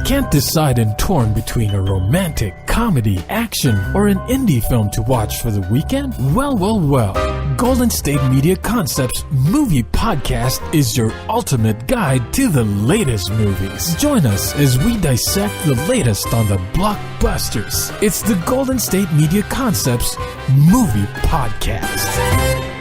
Can't decide and torn between a romantic, comedy, action, or an indie film to watch for the weekend? Well. Golden State Media Concepts Movie Podcast is your ultimate guide to the latest movies. Join us as we dissect the latest on the blockbusters. It's the Golden State Media Concepts Movie Podcast.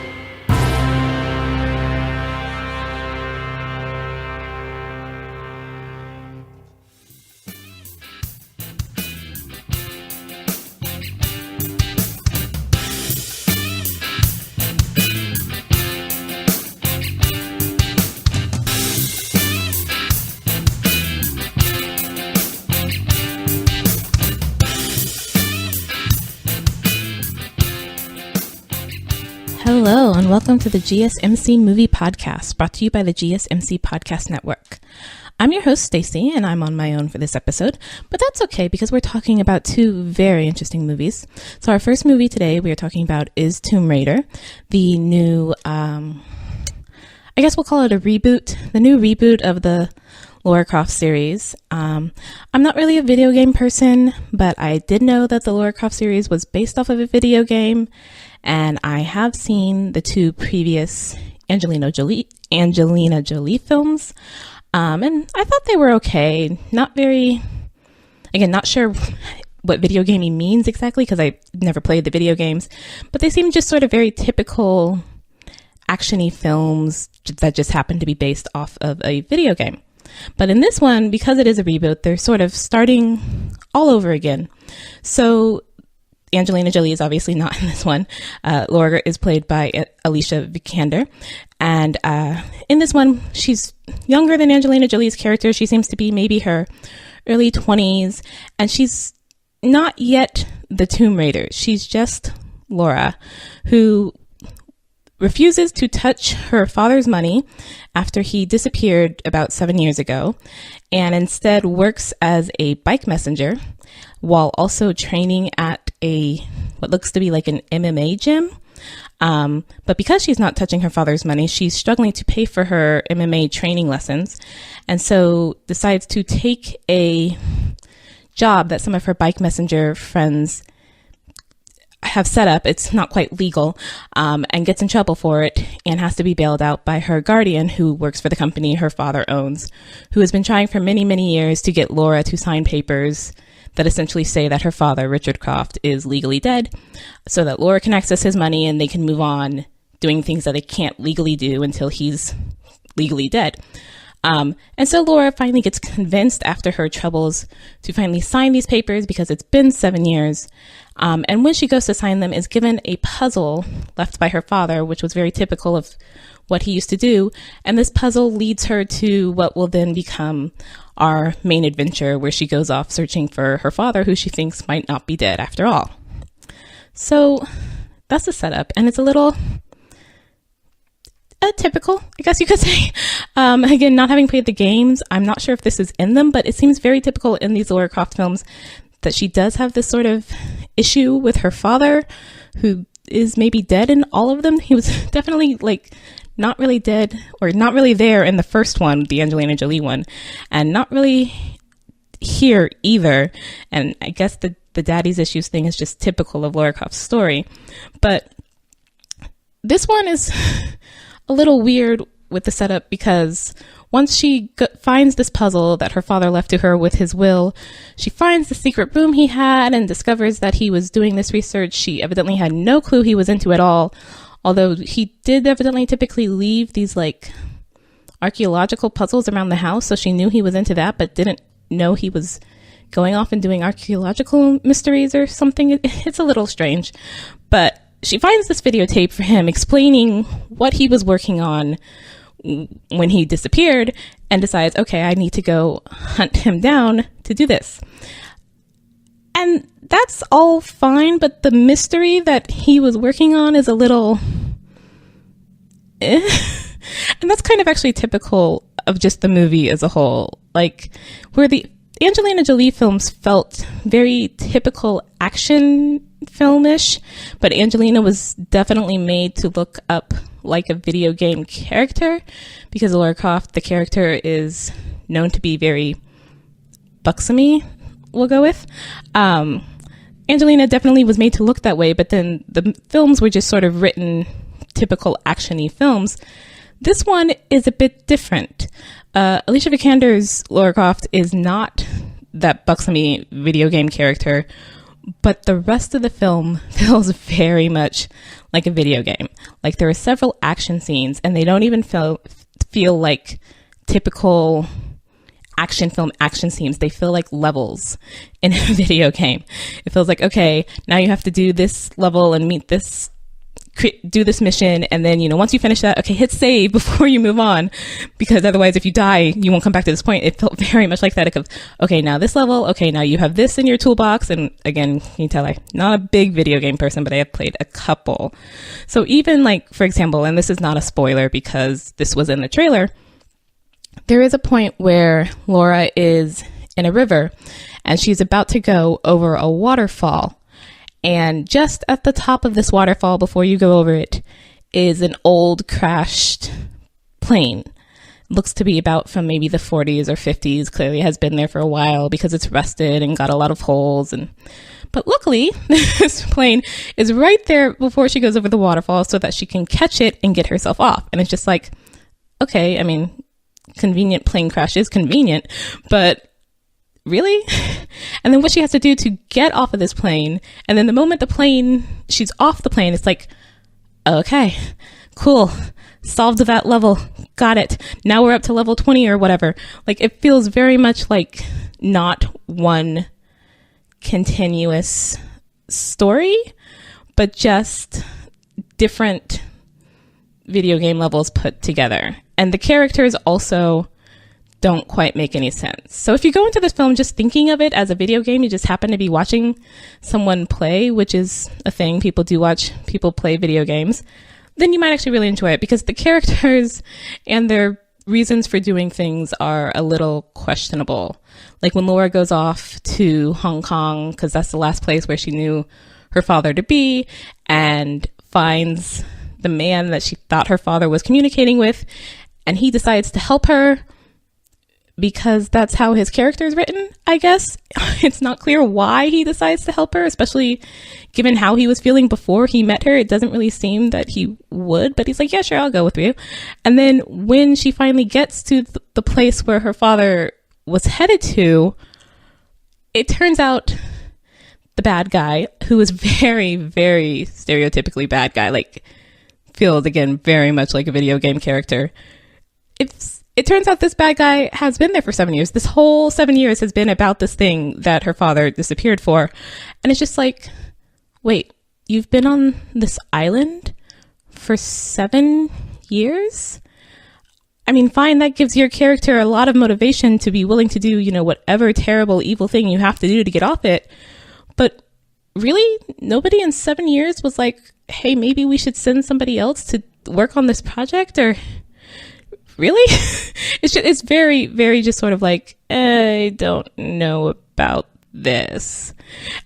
Hello, and welcome to the GSMC Movie Podcast, brought to you by the GSMC Podcast Network. I'm your host, Staci, and I'm on my own for this episode, but that's okay because we're talking about two very interesting movies. So our first movie today we are talking about is Tomb Raider, the new, I guess we'll call it a reboot, the new reboot of the Lara Croft series. I'm not really a video game person, but I did know that the Lara Croft series was based off of a video game, and I have seen the two previous Angelina Jolie films, and I thought they were okay. Not sure what video gaming means exactly because I never played the video games, but they seem just sort of very typical action-y films that just happen to be based off of a video game. But in this one, because it is a reboot, they're sort of starting all over again. So Angelina Jolie is obviously not in this one. Laura is played by Alicia Vikander. And in this one, she's younger than Angelina Jolie's character. She seems to be maybe her early 20s. And she's not yet the Tomb Raider. She's just Laura, who refuses to touch her father's money after he disappeared about 7 years ago, and instead works as a bike messenger while also training at what looks to be like an MMA gym. But because she's not touching her father's money, she's struggling to pay for her MMA training lessons, and so decides to take a job that some of her bike messenger friends have set up. It's not quite legal, and gets in trouble for it and has to be bailed out by her guardian, who works for the company her father owns, who has been trying for many years to get Laura to sign papers that essentially say that her father, Richard Croft, is legally dead, so that Laura can access his money and they can move on doing things that they can't legally do until he's legally dead. And so Laura finally gets convinced after her troubles to finally sign these papers because it's been 7 years. And when she goes to sign them, is given a puzzle left by her father, which was very typical of what he used to do. And this puzzle leads her to what will then become our main adventure, where she goes off searching for her father, who she thinks might not be dead after all. So that's the setup. And it's a little typical, I guess you could say. Again, not having played the games, I'm not sure if this is in them, but it seems very typical in these Lara Croft films that she does have this sort of issue with her father, who is maybe dead in all of them. He was definitely not really dead, or not really there in the first one, the Angelina Jolie one, and not really here either. And I guess the daddy's issues thing is just typical of Lara Croft's story. But this one is a little weird with the setup, because once she finds this puzzle that her father left to her with his will, she finds the secret room he had and discovers that he was doing this research she evidently had no clue he was into at all, although he did evidently typically leave these archaeological puzzles around the house, so she knew he was into that, but didn't know he was going off and doing archaeological mysteries or something. It's a little strange, but she finds this videotape for him explaining what he was working on when he disappeared, and decides, okay, I need to go hunt him down to do this. And that's all fine, but the mystery that he was working on is a little and that's kind of actually typical of just the movie as a whole. Where the Angelina Jolie films felt very typical action filmish, but Angelina was definitely made to look up like a video game character, because Lara Croft, the character, is known to be very buxomy, we'll go with. Angelina definitely was made to look that way, but then the films were just sort of written typical action-y films. This one is a bit different. Alicia Vikander's Lara Croft is not that buxomy video game character, but the rest of the film feels very much like a video game. Like, there are several action scenes, and they don't even feel like typical action film action scenes. They feel like levels in a video game. It feels like, okay, now you have to do this level and meet this, do this mission, and then, you know, once you finish that, okay, hit save before you move on, because otherwise if you die, you won't come back to this point. It felt very much like that. Of, okay, now this level, okay, now you have this in your toolbox. And again, you can tell I'm not a big video game person, but I have played a couple. So even like, for example, and this is not a spoiler because this was in the trailer, there is a point where Laura is in a river and she's about to go over a waterfall. And just at the top of this waterfall, before you go over it, is an old crashed plane. Looks to be about from maybe the 40s or 50s. Clearly has been there for a while because it's rusted and got a lot of holes. But luckily, this plane is right there before she goes over the waterfall so that she can catch it and get herself off. And it's just like, okay, I mean, convenient plane crash is convenient, but really? And then what she has to do to get off of this plane, and then the moment she's off the plane, it's like, okay, cool, solved that level, got it. Now we're up to level 20 or whatever. Like, it feels very much like not one continuous story, but just different video game levels put together. And the characters also don't quite make any sense. So if you go into this film just thinking of it as a video game, you just happen to be watching someone play, which is a thing. People do watch people play video games. Then you might actually really enjoy it because the characters and their reasons for doing things are a little questionable. Like when Laura goes off to Hong Kong, because that's the last place where she knew her father to be, and finds the man that she thought her father was communicating with, and he decides to help her because that's how his character is written, I guess. It's not clear why he decides to help her, especially given how he was feeling before he met her. It doesn't really seem that he would, but he's like, yeah, sure, I'll go with you. And then when she finally gets to the place where her father was headed to, it turns out the bad guy, who is very, very stereotypically bad guy, like feels, again, very much like a video game character. It turns out this bad guy has been there for 7 years. This whole 7 years has been about this thing that her father disappeared for. And it's just like, wait, you've been on this island for 7 years? I mean, fine, that gives your character a lot of motivation to be willing to do, you know, whatever terrible, evil thing you have to do to get off it. But really, nobody in 7 years was like, hey, maybe we should send somebody else to work on this project? Or really? It's very, very just sort of like, I don't know about this.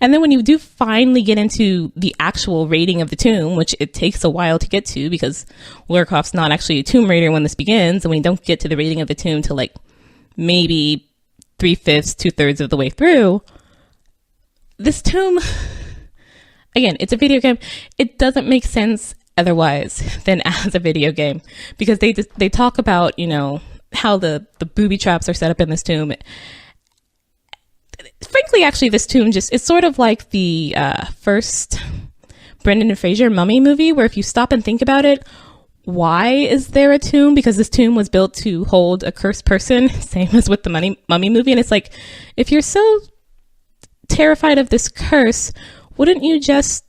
And then when you do finally get into the actual raiding of the tomb, which it takes a while to get to because Lara Croft's not actually a tomb raider when this begins, and we don't get to the raiding of the tomb till like maybe 3/5, 2/3 of the way through, this tomb, again, it's a video game. It doesn't make sense otherwise than as a video game, because they talk about, you know, how the booby traps are set up in this tomb. Frankly, actually, this tomb it's sort of like the first Brendan Fraser Mummy movie, where if you stop and think about it, why is there a tomb? Because this tomb was built to hold a cursed person, same as with the Mummy movie. And it's like, if you're so terrified of this curse, wouldn't you just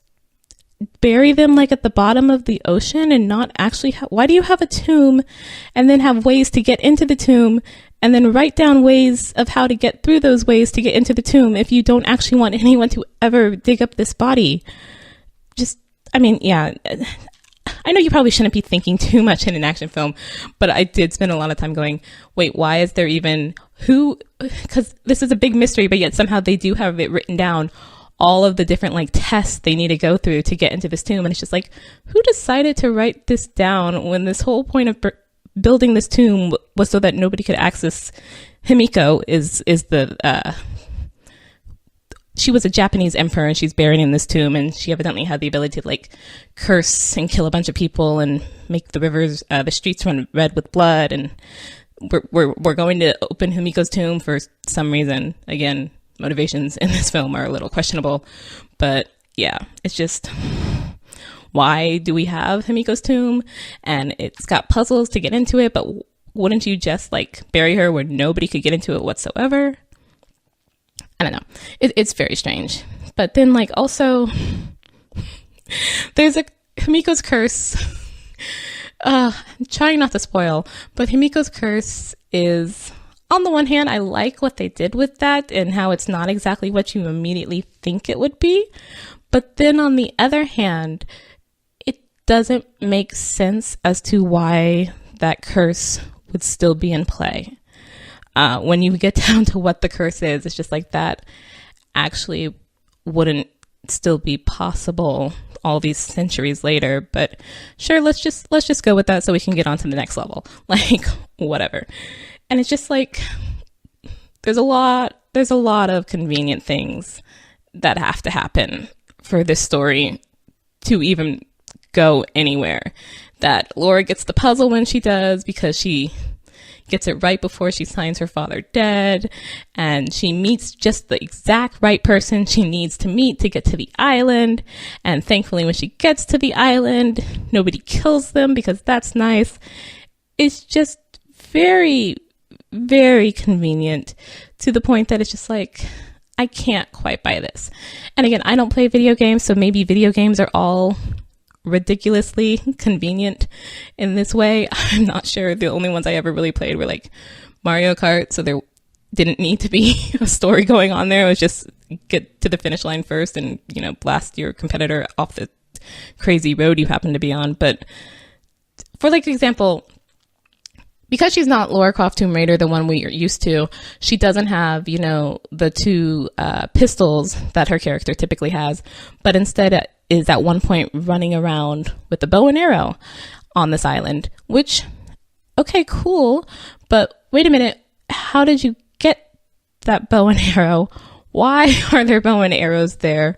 bury them like at the bottom of the ocean and not actually why do you have a tomb and then have ways to get into the tomb and then write down ways of how to get through those ways to get into the tomb if you don't actually want anyone to ever dig up this body? Just, I mean, yeah, I know you probably shouldn't be thinking too much in an action film, but I did spend a lot of time going, wait, why is there even because this is a big mystery, but yet somehow they do have it written down, all of the different like tests they need to go through to get into this tomb. And it's just like, who decided to write this down when this whole point of building this tomb was so that nobody could access Himiko is the she was a Japanese emperor and she's buried in this tomb, and she evidently had the ability to like curse and kill a bunch of people and make the rivers, the streets run red with blood. And we're going to open Himiko's tomb for some reason. Again, motivations in this film are a little questionable, but yeah, it's just, why do we have Himiko's tomb? And it's got puzzles to get into it, but wouldn't you just like bury her where nobody could get into it whatsoever? I don't know. It's very strange. But then like also there's a Himiko's curse. I'm trying not to spoil, but Himiko's curse is, on the one hand, I like what they did with that and how it's not exactly what you immediately think it would be. But then on the other hand, it doesn't make sense as to why that curse would still be in play. When you get down to what the curse is, it's just like that actually wouldn't still be possible all these centuries later. But sure, let's just go with that so we can get on to the next level. Like, whatever. And it's just like, there's a lot of convenient things that have to happen for this story to even go anywhere. That Laura gets the puzzle when she does, because she gets it right before she signs her father dead, and she meets just the exact right person she needs to meet to get to the island. And thankfully, when she gets to the island, nobody kills them, because that's nice. It's just very, very convenient, to the point that it's just like, I can't quite buy this. And again, I don't play video games, so maybe video games are all ridiculously convenient in this way. I'm not sure. The only ones I ever really played were like Mario Kart, so there didn't need to be a story going on there. It was just get to the finish line first and, you know, blast your competitor off the crazy road you happen to be on. But for like example, because she's not Lara Croft Tomb Raider, the one we are used to, she doesn't have, you know, the two pistols that her character typically has, but instead is at one point running around with a bow and arrow on this island, which, okay, cool, but wait a minute, how did you get that bow and arrow? Why are there bow and arrows there?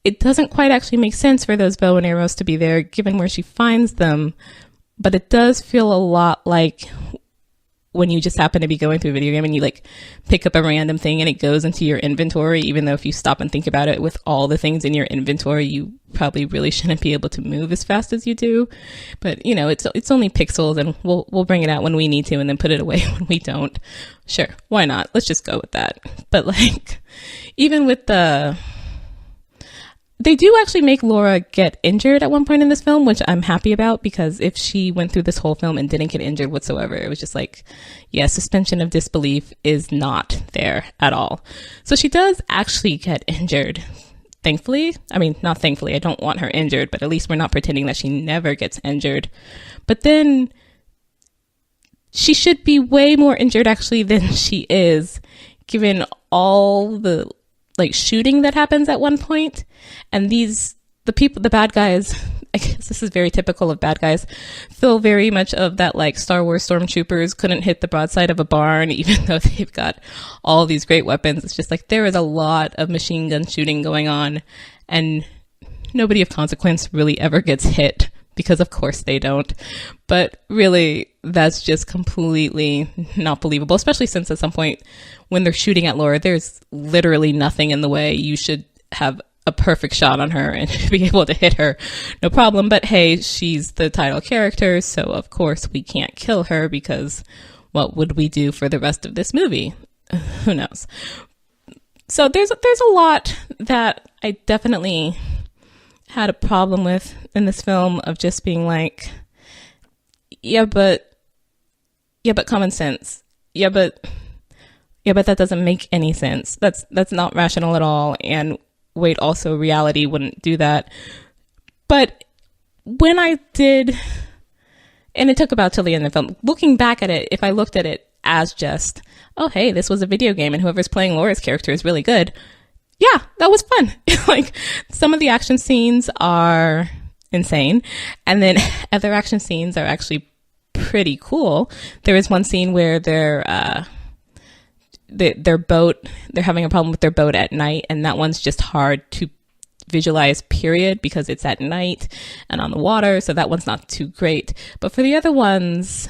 It doesn't quite actually make sense for those bow and arrows to be there, given where she finds them, but it does feel a lot like when you just happen to be going through a video game and you like pick up a random thing and it goes into your inventory, even though if you stop and think about it, with all the things in your inventory, you probably really shouldn't be able to move as fast as you do. But you know, it's only pixels, and we'll bring it out when we need to and then put it away when we don't. Sure, why not? Let's just go with that. But like, even with they do actually make Laura get injured at one point in this film, which I'm happy about, because if she went through this whole film and didn't get injured whatsoever, it was just like, yeah, suspension of disbelief is not there at all. So she does actually get injured. Thankfully, I mean, not thankfully, I don't want her injured, but at least we're not pretending that she never gets injured. But then she should be way more injured actually than she is, given all the like shooting that happens at one point. And the bad guys, I guess this is very typical of bad guys, feel very much of that like Star Wars stormtroopers couldn't hit the broadside of a barn, even though they've got all these great weapons. It's just like, there is a lot of machine gun shooting going on, and nobody of consequence really ever gets hit, because of course they don't. But really, that's just completely not believable, especially since at some point when they're shooting at Laura, there's literally nothing in the way. You should have a perfect shot on her and be able to hit her, no problem. But hey, she's the title character, so of course we can't kill her, because what would we do for the rest of this movie? Who knows? So there's a lot that I definitely had a problem with in this film, of just being like, yeah, but common sense. Yeah, but that doesn't make any sense. That's not rational at all. And wait, also reality wouldn't do that. But when I did, and it took about till the end of the film, looking back at it, if I looked at it as just, oh, hey, this was a video game and whoever's playing Laura's character is really good. Yeah, that was fun. Like, some of the action scenes are insane, and then other action scenes are actually pretty cool. There is one scene where they're their boat, they're having a problem with their boat at night, and that one's just hard to visualize, period, because it's at night and on the water, so that one's not too great. But for the other ones,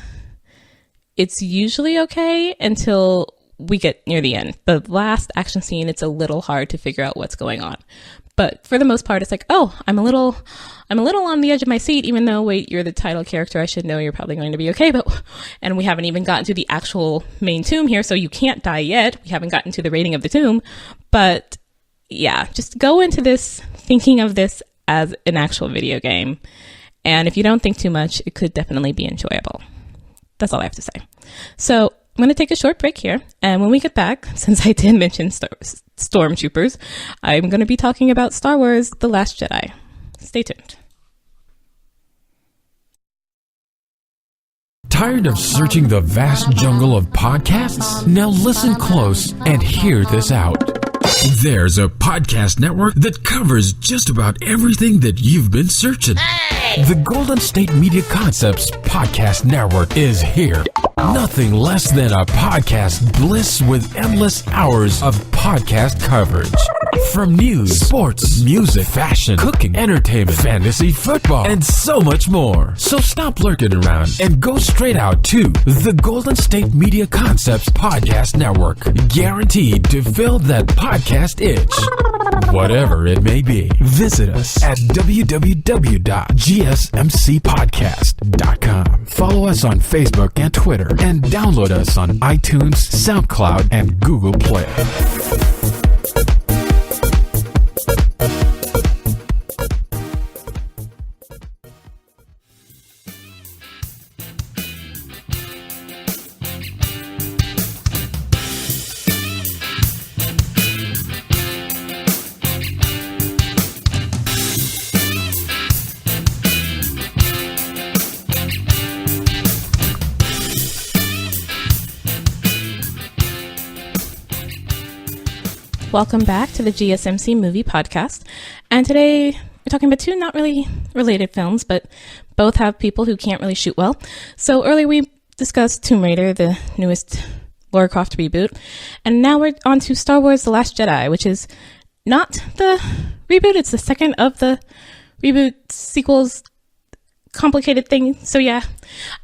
it's usually okay until we get near the end. The last action scene, it's a little hard to figure out what's going on. But for the most part, it's like, oh, I'm a little on the edge of my seat, even though, wait, you're the title character. I should know you're probably going to be okay. And we haven't even gotten to the actual main tomb here, so you can't die yet. We haven't gotten to the raiding of the tomb. But yeah, just go into this thinking of this as an actual video game. And if you don't think too much, it could definitely be enjoyable. That's all I have to say. So I'm going to take a short break here. And when we get back, since I did mention stormtroopers, I'm going to be talking about Star Wars: The Last Jedi. Stay tuned. Tired of searching the vast jungle of podcasts? Now listen close and hear this out. There's a podcast network that covers just about everything that you've been searching. The Golden State Media Concepts Podcast Network is here. Nothing less than a podcast bliss with endless hours of podcast coverage. From news, sports, music, fashion, cooking, entertainment, fantasy, football, and so much more. So stop lurking around and go straight out to the Golden State Media Concepts Podcast Network. Guaranteed to fill that podcast itch. Whatever it may be. Visit us at www.gsmcpodcast.com. Follow us on Facebook and Twitter, and download us on iTunes, SoundCloud, and Google Play. Welcome back to the GSMC Movie Podcast. And today we're talking about two not really related films, but both have people who can't really shoot well. So earlier we discussed Tomb Raider, the newest Lara Croft reboot. And now we're on to Star Wars: The Last Jedi, which is not the reboot. It's the second of the reboot sequels complicated thing. So yeah,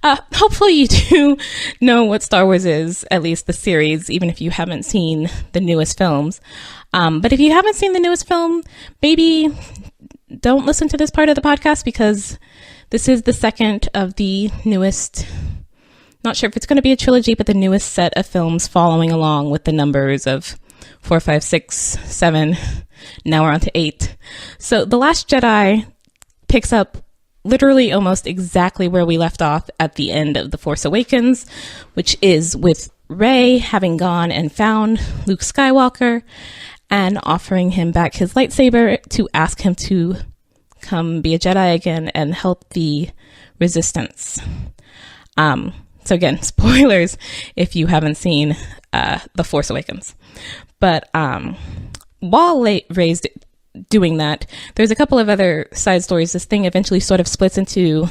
hopefully you do know what Star Wars is, at least the series, even if you haven't seen the newest films. But if you haven't seen the newest film, maybe don't listen to this part of the podcast, because this is the second of the newest, not sure if it's going to be a trilogy, but the newest set of films following along with the numbers of 4, 5, 6, 7. Now we're on to 8. So The Last Jedi picks up literally almost exactly where we left off at the end of The Force Awakens, which is with Rey having gone and found Luke Skywalker and offering him back his lightsaber to ask him to come be a Jedi again and help the Resistance. So again, spoilers if you haven't seen The Force Awakens. But while Rey's doing that, there's a couple of other side stories. This thing eventually sort of splits into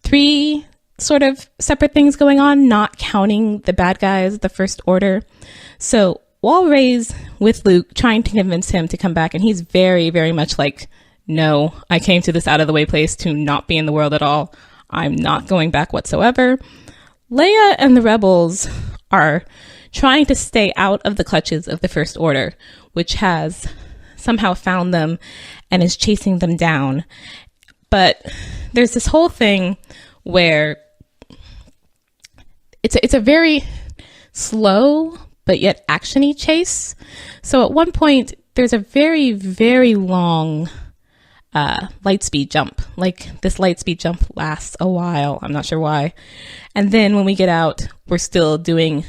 3 sort of separate things going on, not counting the bad guys, the First Order. So while Rey's with Luke trying to convince him to come back, and he's very, very much like, no, I came to this out of the way place to not be in the world at all. I'm not going back whatsoever. Leia and the rebels are trying to stay out of the clutches of the First Order, which has somehow found them and is chasing them down. But there's this whole thing where it's a very slow but yet actiony chase. So at one point there's a very, very long light speed jump. Like, this light speed jump lasts a while. I'm not sure why. And then when we get out, we're still doing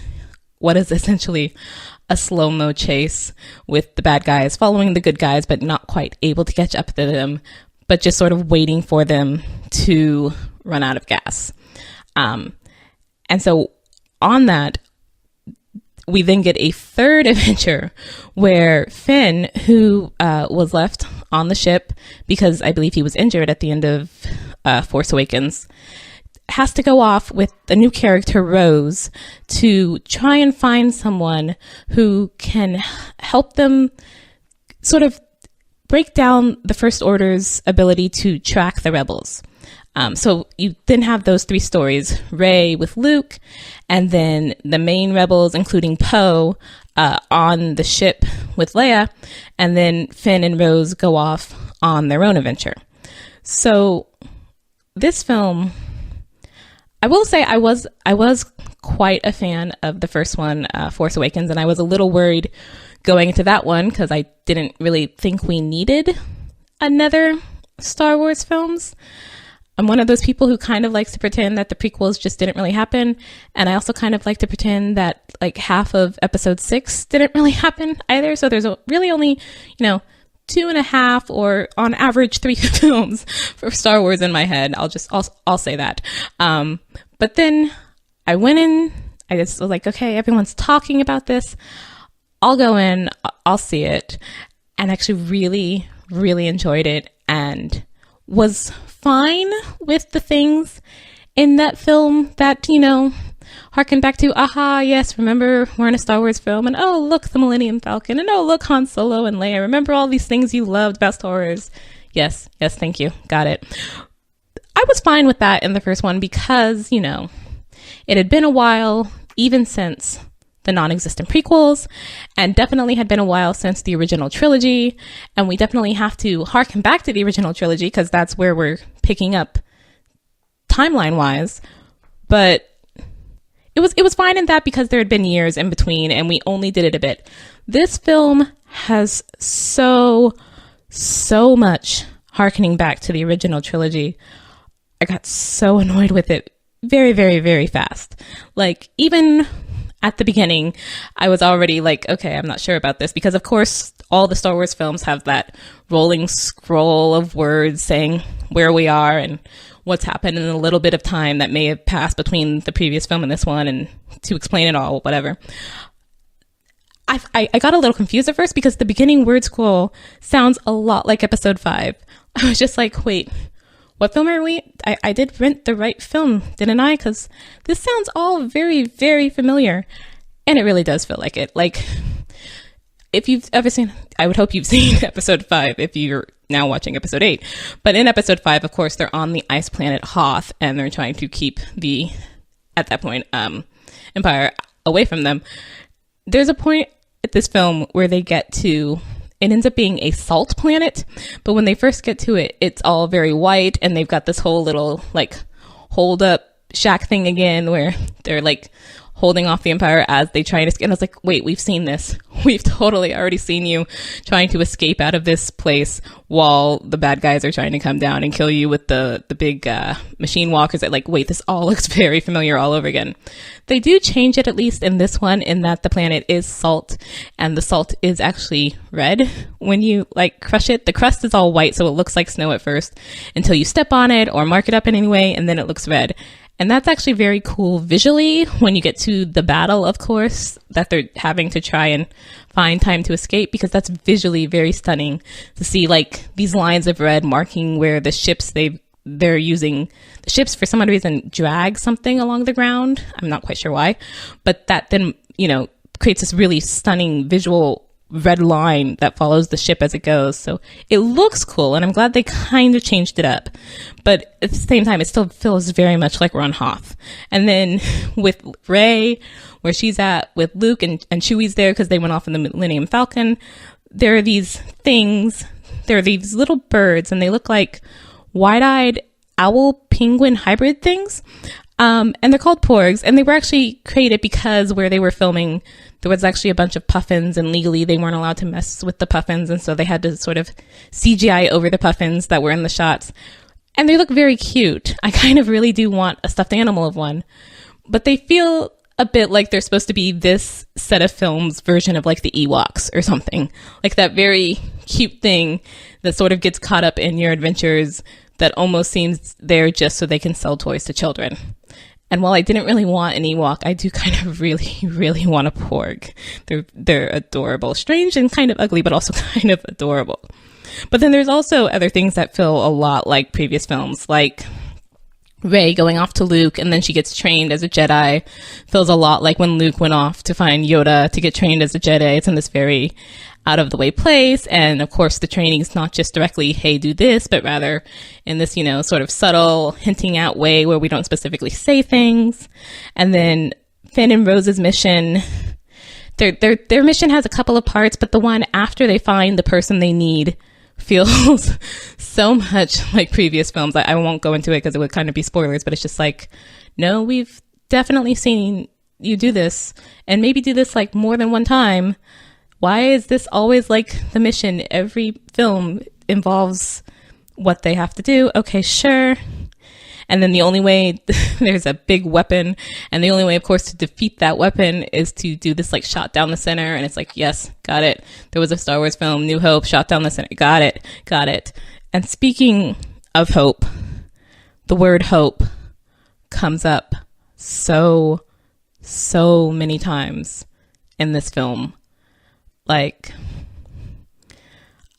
what is essentially a slow-mo chase with the bad guys following the good guys, but not quite able to catch up to them, but just sort of waiting for them to run out of gas. And so on that, we then get a third adventure where Finn, who was left on the ship because I believe he was injured at the end of Force Awakens, has to go off with the new character, Rose, to try and find someone who can help them sort of break down the First Order's ability to track the rebels. So you then have those three stories, Rey with Luke, and then the main rebels, including Poe, on the ship with Leia, and then Finn and Rose go off on their own adventure. So this film, I will say I was quite a fan of the first one, Force Awakens, and I was a little worried going into that one because I didn't really think we needed another Star Wars films. I'm one of those people who kind of likes to pretend that the prequels just didn't really happen. And I also kind of like to pretend that like half of episode 6 didn't really happen either. So there's really only, 2.5 or on average 3 films for Star Wars in my head. I'll say that. But then I went in, I just was like, okay, everyone's talking about this. I'll go in, I'll see it, and actually really, really enjoyed it and was fine with the things in that film that, harken back to, yes, remember we're in a Star Wars film, and oh, look, the Millennium Falcon, and oh, look, Han Solo and Leia. Remember all these things you loved about Star Wars? Yes, thank you. Got it. I was fine with that in the first one because, it had been a while, even since the non-existent prequels, and definitely had been a while since the original trilogy, and we definitely have to harken back to the original trilogy because that's where we're picking up timeline-wise. But it was fine in that because there had been years in between, and we only did it a bit. This film has so much harkening back to the original trilogy. I got so annoyed with it very, very, very fast. Like, even at the beginning, I was already like, okay, I'm not sure about this, because of course all the Star Wars films have that rolling scroll of words saying where we are and what's happened in a little bit of time that may have passed between the previous film and this one, and to explain it all, whatever. I got a little confused at first because the beginning word scroll sounds a lot like episode 5. I was just like, wait, what film are we? I did rent the right film, didn't I? Because this sounds all very, very familiar. And it really does feel like it. Like, if you've ever seen, I would hope you've seen episode 5 if you're now watching episode 8. But in episode 5, of course, they're on the ice planet Hoth, and they're trying to keep the, at that point, Empire away from them. There's a point at this film where they get to, it ends up being a salt planet, but when they first get to it, it's all very white, and they've got this whole little, like, hold up shack thing again where they're, like, holding off the Empire as they try to escape. And I was like, wait, we've seen this. We've totally already seen you trying to escape out of this place while the bad guys are trying to come down and kill you with the big machine walkers. Like, wait, this all looks very familiar all over again. They do change it, at least in this one, in that the planet is salt, and the salt is actually red when you, like, crush it. The crust is all white, so it looks like snow at first until you step on it or mark it up in any way, and then it looks red. And that's actually very cool visually when you get to the battle, of course, that they're having to try and find time to escape, because that's visually very stunning to see, like, these lines of red marking where the ships they're using, the ships for some odd reason drag something along the ground. I'm not quite sure why, but that then, creates this really stunning visual red line that follows the ship as it goes. So it looks cool, and I'm glad they kind of changed it up. But at the same time, it still feels very much like we're on Hoth. And then with Rey, where she's at with Luke, and Chewie's there because they went off in the Millennium Falcon, there are these things, there are these little birds, and they look like wide-eyed owl penguin hybrid things. And they're called porgs, and they were actually created because where they were filming, there was actually a bunch of puffins, and legally they weren't allowed to mess with the puffins, and so they had to sort of CGI over the puffins that were in the shots. And they look very cute. I kind of really do want a stuffed animal of one, but they feel a bit like they're supposed to be this set of films version of, like, the Ewoks or something, like that very cute thing that sort of gets caught up in your adventures that almost seems there just so they can sell toys to children. And while I didn't really want an Ewok, I do kind of really, really want a Porg. They're adorable. Strange and kind of ugly, but also kind of adorable. But then there's also other things that feel a lot like previous films, like Rey going off to Luke, and then she gets trained as a Jedi, feels a lot like when Luke went off to find Yoda to get trained as a Jedi. It's in this very out of the way place. And of course, the training is not just directly, hey, do this, but rather in this, sort of subtle hinting out way where we don't specifically say things. And then Finn and Rose's mission, their mission has a couple of parts, but the one after they find the person they need feels so much like previous films. I won't go into it because it would kind of be spoilers, but it's just like, no, we've definitely seen you do this, and maybe do this like more than one time. Why is this always like the mission? Every film involves what they have to do. Okay, sure. And then the only way, there's a big weapon, and the only way, of course, to defeat that weapon is to do this like shot down the center. And it's like, yes, got it. There was a Star Wars film, New Hope, shot down the center. Got it. And speaking of hope, the word hope comes up so many times in this film. Like,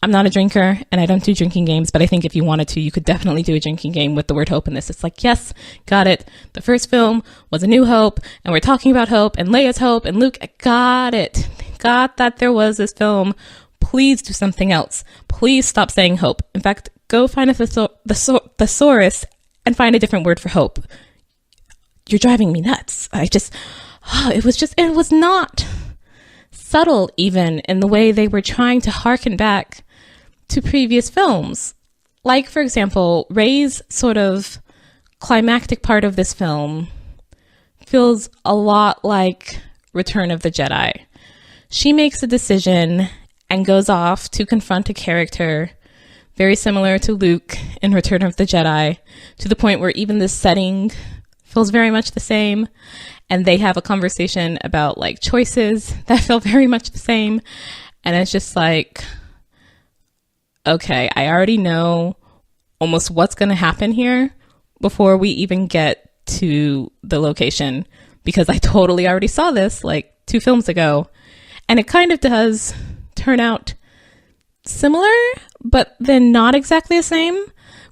I'm not a drinker and I don't do drinking games, but I think if you wanted to, you could definitely do a drinking game with the word hope in this. It's like, yes, got it. The first film was A New Hope, and we're talking about hope and Leia's hope and Luke. Got it. Got that there was this film. Please do something else. Please stop saying hope. In fact, go find a thesaurus and find a different word for hope. You're driving me nuts. It was not subtle even in the way they were trying to harken back to previous films. Like, for example, Rey's sort of climactic part of this film feels a lot like Return of the Jedi. She makes a decision and goes off to confront a character very similar to Luke in Return of the Jedi, to the point where even the setting feels very much the same. And they have a conversation about like choices that feel very much the same. And it's just like, okay, I already know almost what's going to happen here before we even get to the location, because I totally already saw this like 2 films ago. And it kind of does turn out similar, but then not exactly the same,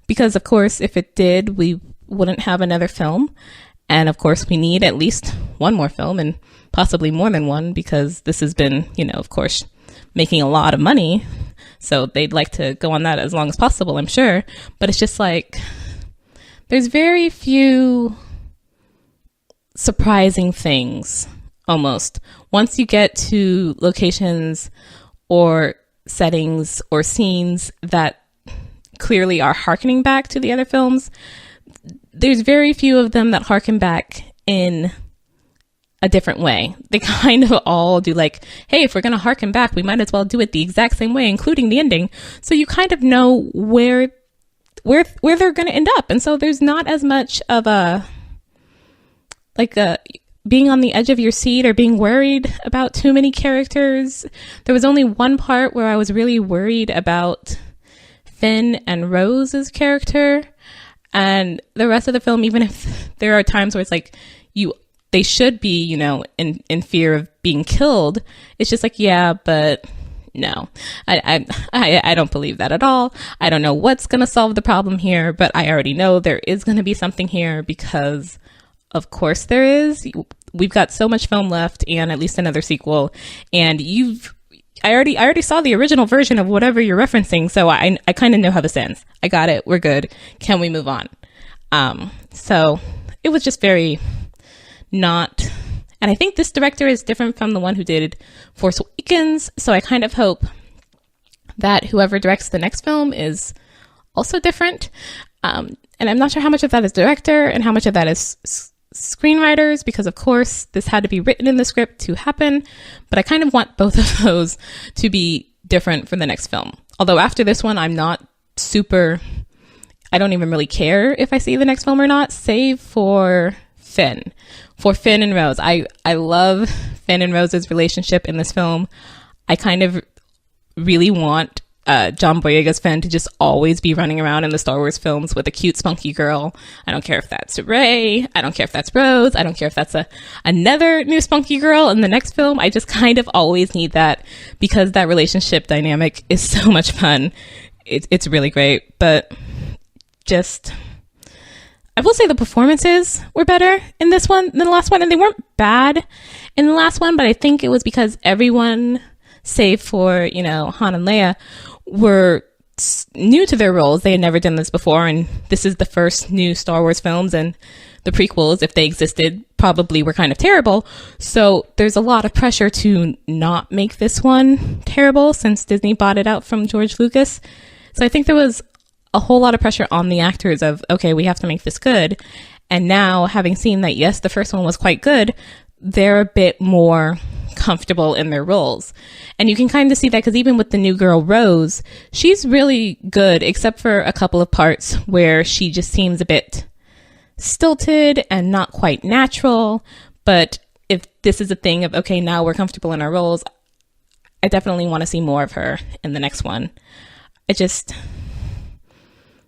because of course, if it did, we wouldn't have another film. And of course, we need at least one more film, and possibly more than one, because this has been, of course, making a lot of money. So they'd like to go on that as long as possible, I'm sure. But it's just like, there's very few surprising things, almost. Once you get to locations or settings or scenes that clearly are hearkening back to the other films, there's very few of them that harken back in a different way. They kind of all do like, hey, if we're going to harken back, we might as well do it the exact same way, including the ending. So you kind of know where they're going to end up. And so there's not as much of a being on the edge of your seat or being worried about too many characters. There was only one part where I was really worried about Finn and Rose's character. And the rest of the film, even if there are times where it's like they should be, in fear of being killed, it's just like, yeah, but no, I don't believe that at all. I don't know what's going to solve the problem here, but I already know there is going to be something here, because of course there is. We've got so much film left, and at least another sequel, and I already saw the original version of whatever you're referencing, so I kind of know how this ends. I got it. We're good. Can we move on? So it was just very not... And I think this director is different from the one who did Force Awakens, so I kind of hope that whoever directs the next film is also different. And I'm not sure how much of that is director and how much of that is screenwriters, because of course this had to be written in the script to happen, but I kind of want both of those to be different for the next film. Although after this one, I don't even really care if I see the next film or not, save for Finn and Rose. I love Finn and Rose's relationship in this film. I kind of really want John Boyega's Finn to just always be running around in the Star Wars films with a cute, spunky girl. I don't care if that's Rey. I don't care if that's Rose. I don't care if that's another new spunky girl in the next film. I just kind of always need that, because that relationship dynamic is so much fun. It's really great, but just... I will say the performances were better in this one than the last one, and they weren't bad in the last one, but I think it was because everyone, save for, Han and Leia, were new to their roles. They had never done this before, and this is the first new Star Wars films, and the prequels, if they existed, probably were kind of terrible. So there's a lot of pressure to not make this one terrible since Disney bought it out from George Lucas. So I think there was a whole lot of pressure on the actors of, okay, we have to make this good. And now, having seen that, yes, the first one was quite good, they're a bit more comfortable in their roles. And you can kind of see that because even with the new girl, Rose, she's really good, except for a couple of parts where she just seems a bit stilted and not quite natural. But if this is a thing of, okay, now we're comfortable in our roles, I definitely want to see more of her in the next one.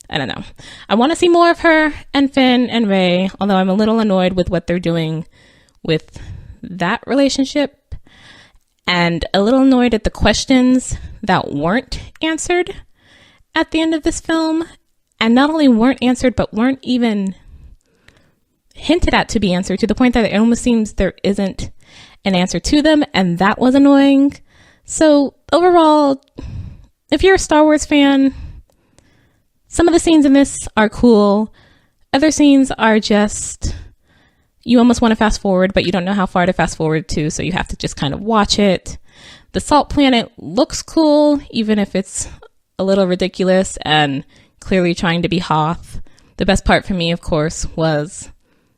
I don't know. I want to see more of her and Finn and Rey, although I'm a little annoyed with what they're doing with that relationship, and a little annoyed at the questions that weren't answered at the end of this film. And not only weren't answered, but weren't even hinted at to be answered, to the point that it almost seems there isn't an answer to them, and that was annoying. So overall, if you're a Star Wars fan, some of the scenes in this are cool. Other scenes are just, you almost want to fast forward, but you don't know how far to fast forward to, so you have to just kind of watch it. The Salt Planet looks cool, even if it's a little ridiculous and clearly trying to be Hoth. The best part for me, of course, was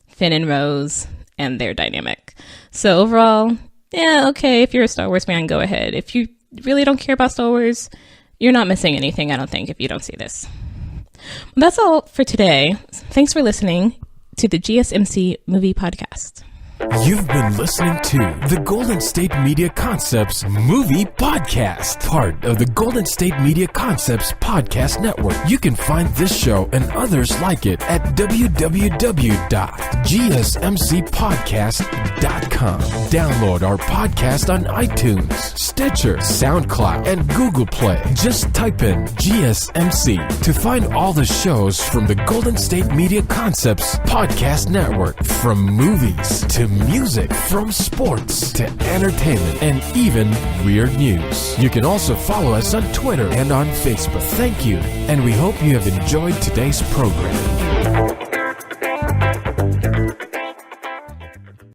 Finn and Rose and their dynamic. So overall, yeah, okay, if you're a Star Wars fan, go ahead. If you really don't care about Star Wars, you're not missing anything, I don't think, if you don't see this. Well, that's all for today. Thanks for listening to the GSMC Movie Podcast. You've been listening to the Golden State Media Concepts Movie Podcast, part of the Golden State Media Concepts Podcast Network. You can find this show and others like it at www.gsmcpodcast.com. Download our podcast on iTunes, Stitcher, SoundCloud, and Google Play. Just type in GSMC to find all the shows from the Golden State Media Concepts Podcast Network, from movies to music, from sports to entertainment, and even weird news. You can also follow us on Twitter and on Facebook. Thank you, and we hope you have enjoyed today's program.